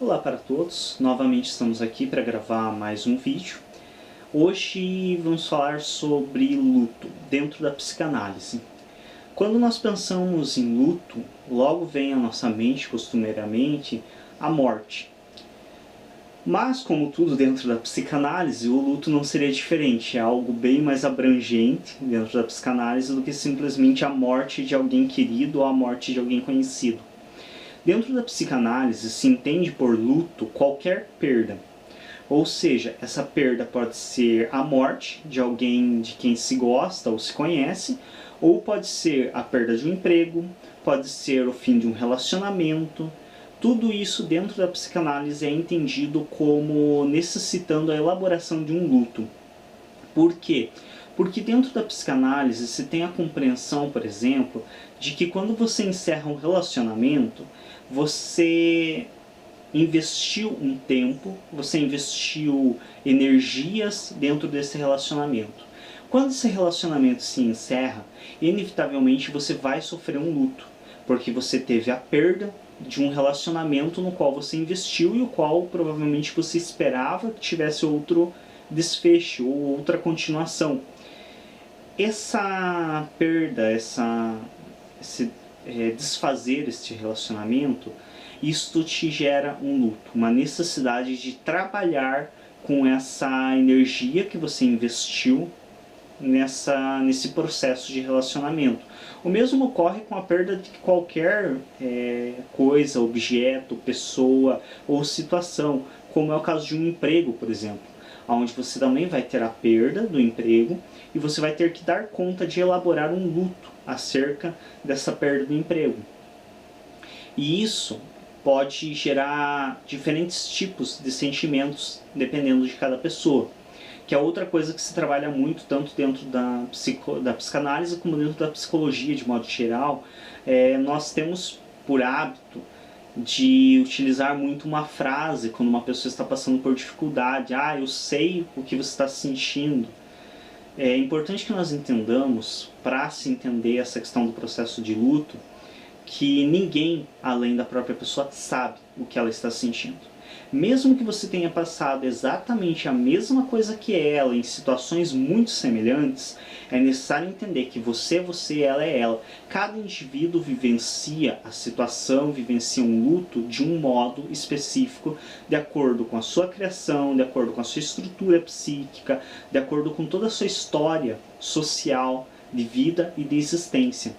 Olá para todos, novamente estamos aqui para gravar mais um vídeo. Hoje vamos falar sobre luto dentro da psicanálise. Quando nós pensamos em luto, logo vem à nossa mente, costumeiramente, a morte. Mas, como tudo dentro da psicanálise, o luto não seria diferente, é algo bem mais abrangente dentro da psicanálise do que simplesmente a morte de alguém querido ou a morte de alguém conhecido. Dentro da psicanálise se entende por luto qualquer perda, ou seja, essa perda pode ser a morte de alguém de quem se gosta ou se conhece, ou pode ser a perda de um emprego, pode ser o fim de um relacionamento. Tudo isso dentro da psicanálise é entendido como necessitando a elaboração de um luto. Por quê? Porque dentro da psicanálise se tem a compreensão, por exemplo, de que quando você encerra um relacionamento, você investiu um tempo, você investiu energias dentro desse relacionamento. Quando esse relacionamento se encerra, inevitavelmente você vai sofrer um luto, porque você teve a perda de um relacionamento no qual você investiu e o qual provavelmente você esperava que tivesse outro desfecho ou outra continuação. Essa perda, esse desfazer este relacionamento, isto te gera um luto, uma necessidade de trabalhar com essa energia que você investiu nesse processo de relacionamento. O mesmo ocorre com a perda de qualquer coisa, objeto, pessoa ou situação, como é o caso de um emprego, por exemplo, onde você também vai ter a perda do emprego e você vai ter que dar conta de elaborar um luto acerca dessa perda do emprego. E isso pode gerar diferentes tipos de sentimentos dependendo de cada pessoa, que é outra coisa que se trabalha muito tanto dentro da psicanálise como dentro da psicologia de modo geral. Nós temos por hábito de utilizar muito uma frase quando uma pessoa está passando por dificuldade. Eu sei o que você está sentindo. É importante que nós entendamos, para se entender essa questão do processo de luto, que ninguém, além da própria pessoa, sabe o que ela está sentindo. Mesmo que você tenha passado exatamente a mesma coisa que ela, em situações muito semelhantes, é necessário entender que você é você, ela é ela. Cada indivíduo vivencia a situação, vivencia um luto de um modo específico, de acordo com a sua criação, de acordo com a sua estrutura psíquica, de acordo com toda a sua história social, de vida e de existência.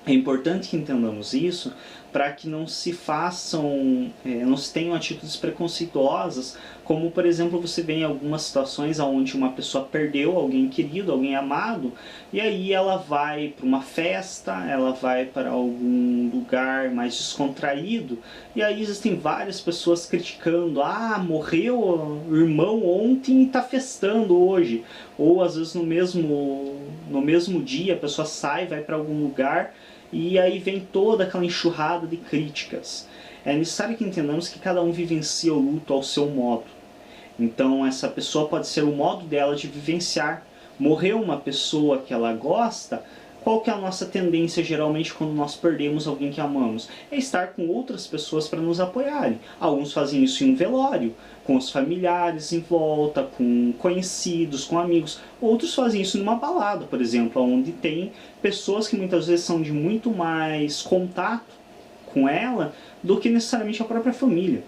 É importante que entendamos isso para que não se façam, não se tenham atitudes preconceituosas, como por exemplo você vê em algumas situações onde uma pessoa perdeu alguém querido, alguém amado, e aí ela vai para uma festa, ela vai para algum lugar mais descontraído, e aí existem várias pessoas criticando, morreu o irmão ontem e está festando hoje, ou às vezes no mesmo dia a pessoa sai, vai para algum lugar, e aí vem toda aquela enxurrada de críticas. É necessário que entendamos que cada um vivencia o luto ao seu modo. Então essa pessoa pode ser o modo dela de vivenciar. Morreu uma pessoa que ela gosta, qual que é a nossa tendência geralmente quando nós perdemos alguém que amamos? É estar com outras pessoas para nos apoiarem. Alguns fazem isso em um velório, com os familiares em volta, com conhecidos, com amigos. Outros fazem isso numa balada, por exemplo, onde tem pessoas que muitas vezes são de muito mais contato com ela do que necessariamente a própria família.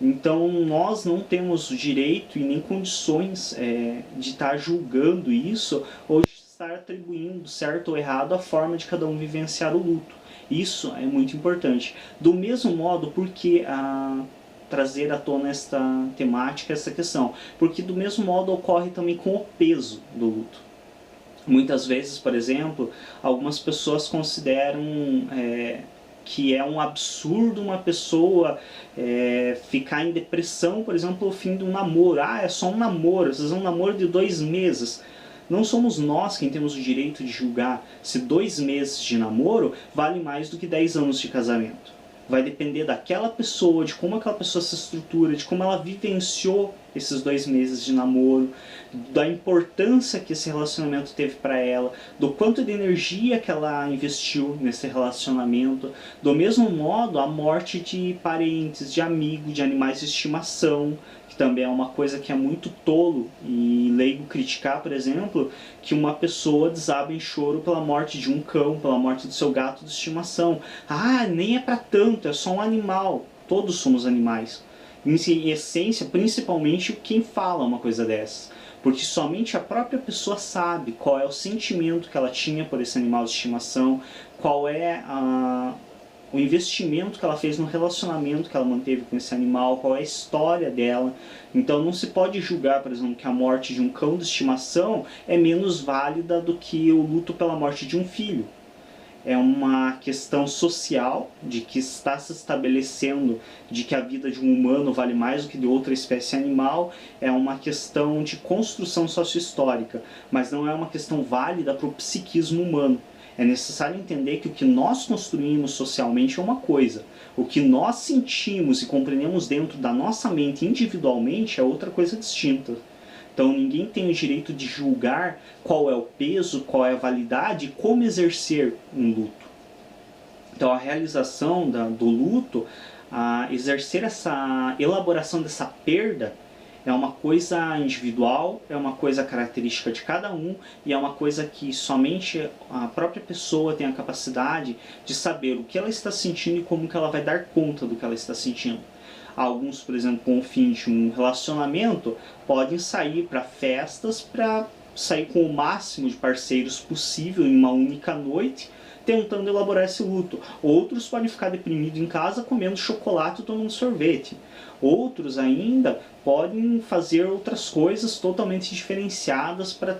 Então nós não temos direito e nem condições de estar julgando isso ou de estar atribuindo certo ou errado a forma de cada um vivenciar o luto. Isso é muito importante. Do mesmo modo, porque trazer à tona esta temática, essa questão? Porque do mesmo modo ocorre também com o peso do luto. Muitas vezes, por exemplo, algumas pessoas consideram que é um absurdo uma pessoa ficar em depressão, por exemplo, ao fim de um namoro. É só um namoro, às vezes é um namoro de 2 meses. Não somos nós quem temos o direito de julgar se 2 meses de namoro vale mais do que 10 anos de casamento. Vai depender daquela pessoa, de como aquela pessoa se estrutura, de como ela vivenciou esses 2 meses de namoro, da importância que esse relacionamento teve para ela, do quanto de energia que ela investiu nesse relacionamento. Do mesmo modo, a morte de parentes, de amigos, de animais de estimação, que também é uma coisa que é muito tolo e leigo criticar, por exemplo, que uma pessoa desaba em choro pela morte de um cão, pela morte do seu gato de estimação. Ah, nem é para tanto, é só um animal. Todos somos animais. Em essência, principalmente quem fala uma coisa dessas. Porque somente a própria pessoa sabe qual é o sentimento que ela tinha por esse animal de estimação, qual é o investimento que ela fez no relacionamento que ela manteve com esse animal, qual é a história dela. Então não se pode julgar, por exemplo, que a morte de um cão de estimação é menos válida do que o luto pela morte de um filho. É uma questão social de que está se estabelecendo de que a vida de um humano vale mais do que de outra espécie animal. É uma questão de construção sociohistórica, mas não é uma questão válida para o psiquismo humano. É necessário entender que o que nós construímos socialmente é uma coisa, o que nós sentimos e compreendemos dentro da nossa mente individualmente é outra coisa distinta. Então ninguém tem o direito de julgar qual é o peso, qual é a validade e como exercer um luto. Então a realização do luto, exercer essa elaboração dessa perda, é uma coisa individual, é uma coisa característica de cada um e é uma coisa que somente a própria pessoa tem a capacidade de saber o que ela está sentindo e como que ela vai dar conta do que ela está sentindo. Alguns, por exemplo, com o fim de um relacionamento, podem sair para festas, para sair com o máximo de parceiros possível em uma única noite, tentando elaborar esse luto. Outros podem ficar deprimidos em casa comendo chocolate e tomando sorvete. Outros ainda podem fazer outras coisas totalmente diferenciadas para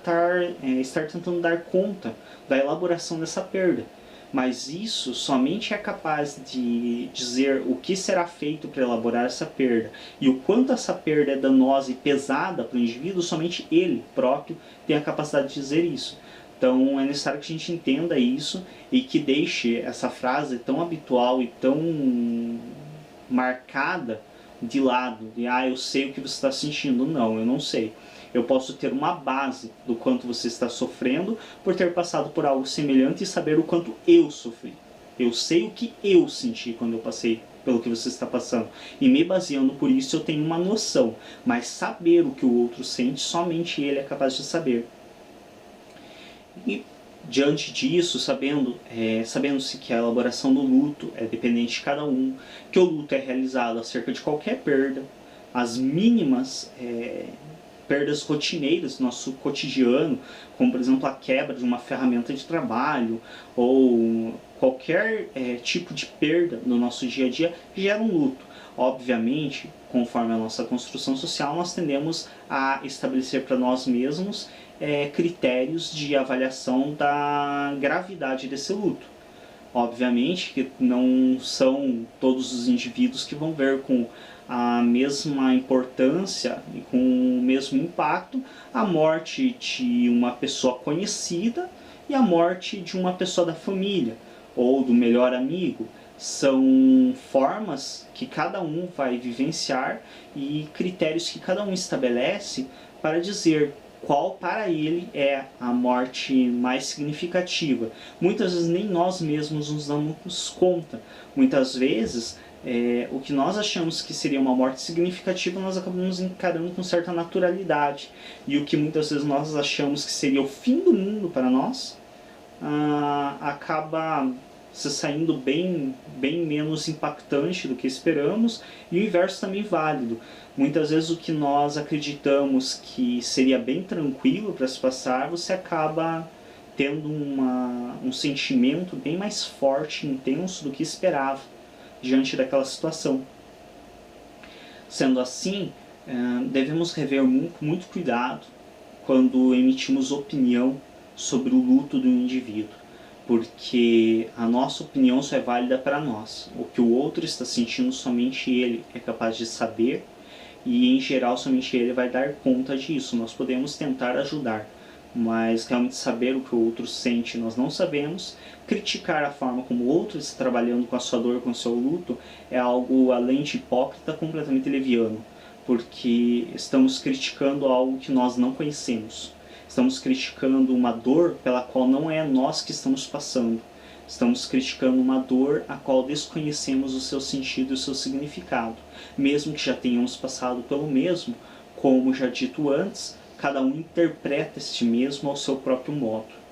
estar tentando dar conta da elaboração dessa perda. Mas isso somente é capaz de dizer o que será feito para elaborar essa perda e o quanto essa perda é danosa e pesada para o indivíduo, somente ele próprio tem a capacidade de dizer isso. Então é necessário que a gente entenda isso e que deixe essa frase tão habitual e tão marcada de lado, de eu sei o que você está sentindo. Não, eu não sei. Eu posso ter uma base do quanto você está sofrendo por ter passado por algo semelhante e saber o quanto eu sofri. Eu sei o que eu senti quando eu passei pelo que você está passando. E me baseando por isso eu tenho uma noção. Mas saber o que o outro sente, somente ele é capaz de saber. E diante disso, sabendo-se que a elaboração do luto é dependente de cada um, que o luto é realizado acerca de qualquer perda, as mínimas perdas rotineiras do nosso cotidiano, como por exemplo a quebra de uma ferramenta de trabalho ou qualquer tipo de perda no nosso dia a dia, gera um luto. Obviamente, conforme a nossa construção social, nós tendemos a estabelecer para nós mesmos critérios de avaliação da gravidade desse luto. Obviamente que não são todos os indivíduos que vão ver com a mesma importância e com o mesmo impacto a morte de uma pessoa conhecida e a morte de uma pessoa da família ou do melhor amigo. São formas que cada um vai vivenciar e critérios que cada um estabelece para dizer qual para ele é a morte mais significativa. Muitas vezes nem nós mesmos nos damos conta. Muitas vezes o que nós achamos que seria uma morte significativa, nós acabamos encarando com certa naturalidade. E o que muitas vezes nós achamos que seria o fim do mundo para nós, acaba se saindo bem menos impactante do que esperamos, e o inverso também válido. Muitas vezes o que nós acreditamos que seria bem tranquilo para se passar, você acaba tendo um sentimento bem mais forte, intenso do que esperava diante daquela situação. Sendo assim, devemos rever com muito cuidado quando emitimos opinião sobre o luto do indivíduo, porque a nossa opinião só é válida para nós. O que o outro está sentindo, somente ele é capaz de saber, e em geral somente ele vai dar conta disso. Nós podemos tentar ajudar, mas realmente saber o que o outro sente nós não sabemos. Criticar a forma como o outro está trabalhando com a sua dor, com o seu luto, é algo, além de hipócrita, completamente leviano. porque estamos criticando algo que nós não conhecemos. Estamos criticando uma dor pela qual não é nós que estamos passando. Estamos criticando uma dor a qual desconhecemos o seu sentido e o seu significado. Mesmo que já tenhamos passado pelo mesmo, como já dito antes, cada um interpreta este mesmo ao seu próprio modo.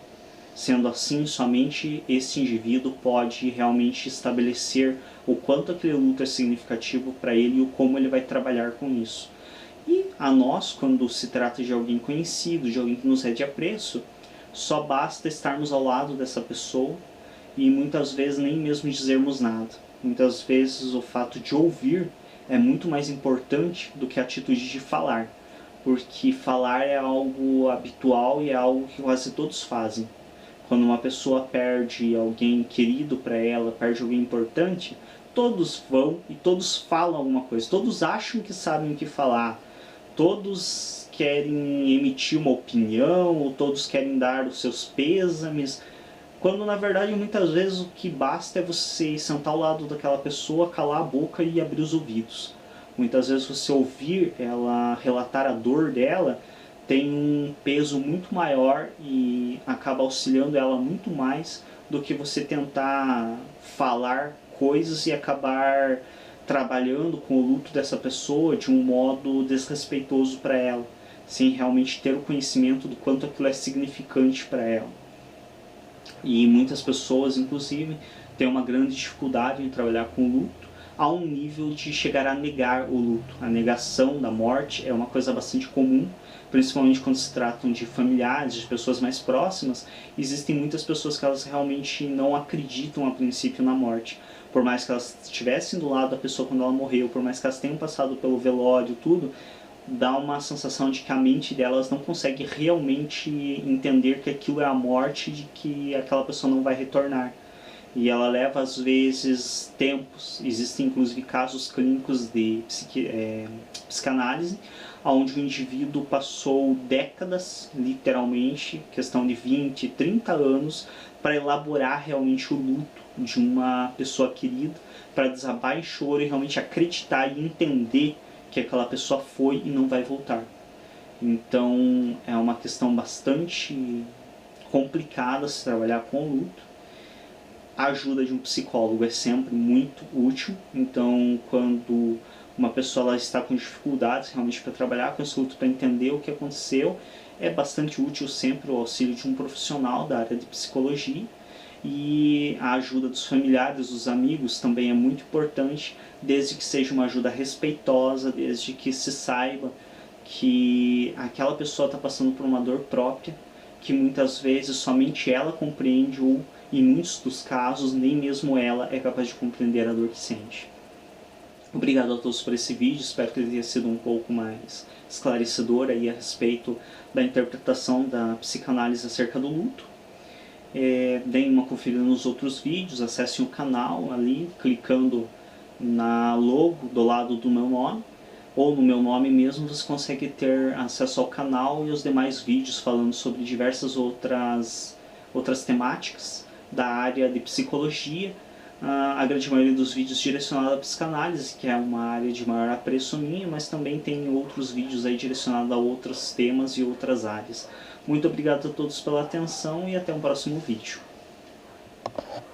Sendo assim, somente esse indivíduo pode realmente estabelecer o quanto aquele luto é significativo para ele e o como ele vai trabalhar com isso. E a nós, quando se trata de alguém conhecido, de alguém que nos é de apreço, só basta estarmos ao lado dessa pessoa e muitas vezes nem mesmo dizermos nada. Muitas vezes o fato de ouvir é muito mais importante do que a atitude de falar, porque falar é algo habitual e é algo que quase todos fazem. Quando uma pessoa perde alguém querido para ela, perde alguém importante, todos vão e todos falam alguma coisa, todos acham que sabem o que falar, todos querem emitir uma opinião, ou todos querem dar os seus pêsames, quando na verdade muitas vezes o que basta é você sentar ao lado daquela pessoa, calar a boca e abrir os ouvidos. Muitas vezes você ouvir ela relatar a dor dela tem um peso muito maior e acaba auxiliando ela muito mais do que você tentar falar coisas e acabar trabalhando com o luto dessa pessoa de um modo desrespeitoso para ela, sem realmente ter o conhecimento do quanto aquilo é significante para ela. E muitas pessoas, inclusive, têm uma grande dificuldade em trabalhar com o luto, a um nível de chegar a negar o luto. A negação da morte é uma coisa bastante comum, principalmente quando se tratam de familiares, de pessoas mais próximas. Existem muitas pessoas que elas realmente não acreditam a princípio na morte. Por mais que elas estivessem do lado da pessoa quando ela morreu, por mais que elas tenham passado pelo velório, tudo, dá uma sensação de que a mente delas não consegue realmente entender que aquilo é a morte, de que aquela pessoa não vai retornar. E ela leva às vezes tempos, existem inclusive casos clínicos de psicanálise, onde o indivíduo passou décadas, literalmente, questão de 20, 30 anos, para elaborar realmente o luto de uma pessoa querida, para desabar em choro e realmente acreditar e entender que aquela pessoa foi e não vai voltar. Então é uma questão bastante complicada se trabalhar com o luto. A ajuda de um psicólogo é sempre muito útil, então quando uma pessoa ela está com dificuldades realmente para trabalhar com esse luto, para entender o que aconteceu, é bastante útil sempre o auxílio de um profissional da área de psicologia. E a ajuda dos familiares, dos amigos também é muito importante, desde que seja uma ajuda respeitosa, desde que se saiba que aquela pessoa está passando por uma dor própria, que muitas vezes somente ela compreende, ou em muitos dos casos nem mesmo ela é capaz de compreender a dor que sente. Obrigado a todos por esse vídeo, espero que ele tenha sido um pouco mais esclarecedor aí a respeito da interpretação da psicanálise acerca do luto. Deem uma conferida nos outros vídeos, acessem o canal ali, clicando na logo do lado do meu nome, ou no meu nome mesmo, você consegue ter acesso ao canal e aos demais vídeos falando sobre diversas outras temáticas da área de psicologia. A grande maioria dos vídeos direcionados à psicanálise, que é uma área de maior apreço minha, mas também tem outros vídeos aí direcionados a outros temas e outras áreas. Muito obrigado a todos pela atenção e até um próximo vídeo.